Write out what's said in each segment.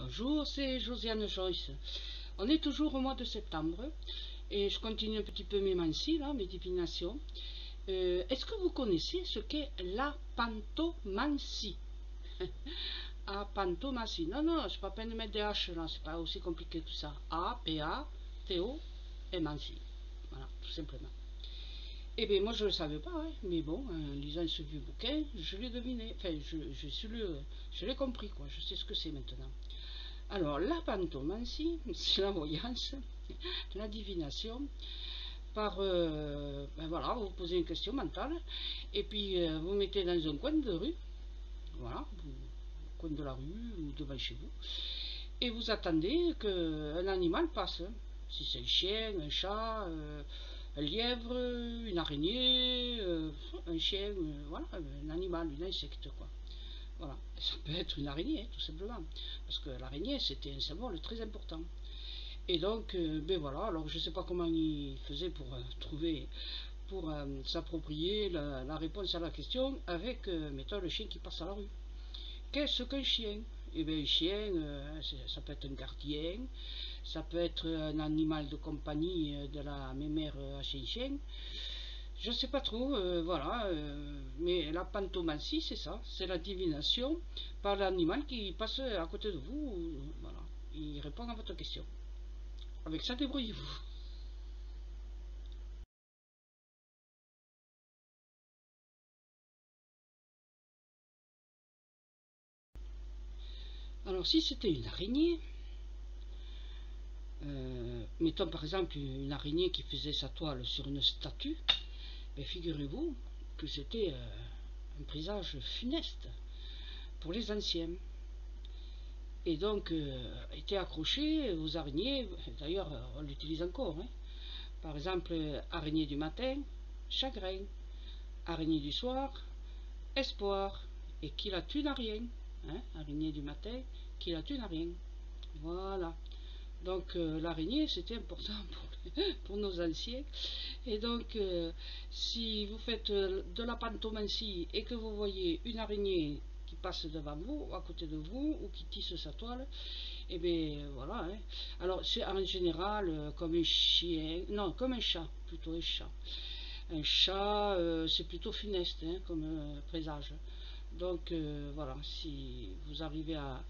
Bonjour, c'est Josiane Joyce. On est toujours au mois de septembre et je continue un petit peu mes mancies, là, mes divinations. Est-ce que vous connaissez ce qu'est la pantomancie? Pantomancie. Non, non, c'est pas la peine de mettre des H là, c'est pas aussi compliqué que ça. A-P-A-T-O et mancie. Voilà, tout simplement. Eh bien, moi je le savais pas, hein, mais bon, en lisant ce vieux bouquin, je l'ai deviné. Enfin, je l'ai compris, quoi. Je sais ce que c'est maintenant. Alors, la pantomancie, c'est la voyance, la divination, par, ben voilà, vous posez une question mentale, et puis vous mettez dans un coin de rue, voilà, au coin de la rue ou devant chez vous, et vous attendez qu'un animal passe. Si c'est un chien, un chat, un lièvre, une araignée, un chien, voilà, un animal, un insecte, quoi. Voilà, ça peut être une araignée, tout simplement, parce que l'araignée, c'était un symbole très important. Et donc, ben voilà, alors je ne sais pas comment il faisait pour trouver, pour s'approprier la réponse à la question avec, mettons, le chien qui passe à la rue. Qu'est-ce qu'un chien? Eh bien, un chien, ça peut être un gardien, ça peut être un animal de compagnie de la mémère à chien. Je ne sais pas trop, voilà, mais la pantomancie, c'est ça, c'est la divination par l'animal qui passe à côté de vous, voilà, il répond à votre question. Avec ça, débrouillez-vous. Alors, si c'était une araignée, mettons par exemple une araignée qui faisait sa toile sur une statue, ben, figurez-vous que c'était un présage funeste pour les anciens. Et donc, était accroché aux araignées, d'ailleurs, on l'utilise encore, hein. Par exemple, araignée du matin, chagrin. Araignée du soir, espoir. Et qui la tue n'a rien. Hein? Araignée du matin, qui la tue n'a rien. Voilà. Donc l'araignée, c'était important pour nos anciens. Et donc, si vous faites de la pantomancie et que vous voyez une araignée qui passe devant vous, à côté de vous, ou qui tisse sa toile, et bien voilà. Hein. Alors c'est en général comme un chien, non, comme un chat, plutôt un chat. Un chat, c'est plutôt funeste hein, comme présage. Donc voilà, si vous arrivez à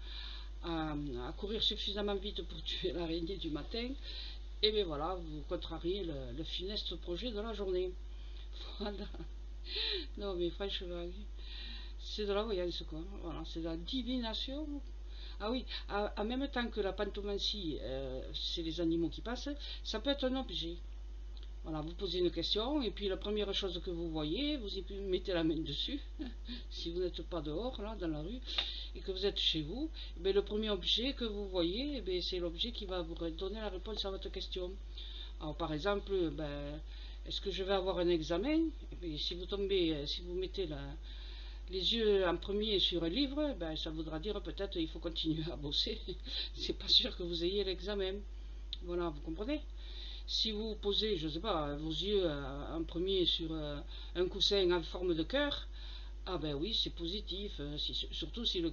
courir suffisamment vite pour tuer l'araignée du matin, et bien voilà, vous contrariez le funeste projet de la journée. Voilà. Non mais franchement, c'est de la voyance quoi. Voilà, c'est de la divination. Ah oui, en même temps que la pantomancie, c'est les animaux qui passent, ça peut être un objet. Voilà, vous posez une question et puis la première chose que vous voyez, vous y mettez la main dessus, si vous n'êtes pas dehors, là, dans la rue, et que vous êtes chez vous, eh le premier objet que vous voyez, eh c'est l'objet qui va vous donner la réponse à votre question. Alors par exemple, est-ce que je vais avoir un examen? Si vous tombez, si vous mettez les yeux en premier sur un livre, ça voudra dire peut-être il faut continuer à bosser. C'est pas sûr que vous ayez l'examen. Voilà, vous comprenez? Si vous posez, je ne sais pas, vos yeux en premier sur un coussin en forme de cœur, ah ben oui, c'est positif, surtout si le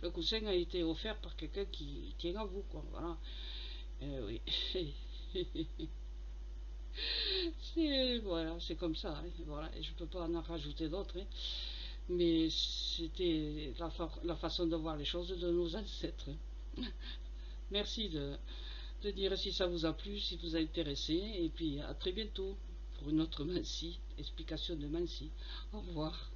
coussin a été offert par quelqu'un qui tient à vous, quoi, voilà. Oui. Voilà, c'est comme ça, hein, voilà, et je peux pas en rajouter d'autres, hein, mais c'était la façon de voir les choses de nos ancêtres. Merci de dire si ça vous a plu, si vous a intéressé, et puis à très bientôt pour une autre Mancie, explication de Mancie. Au revoir.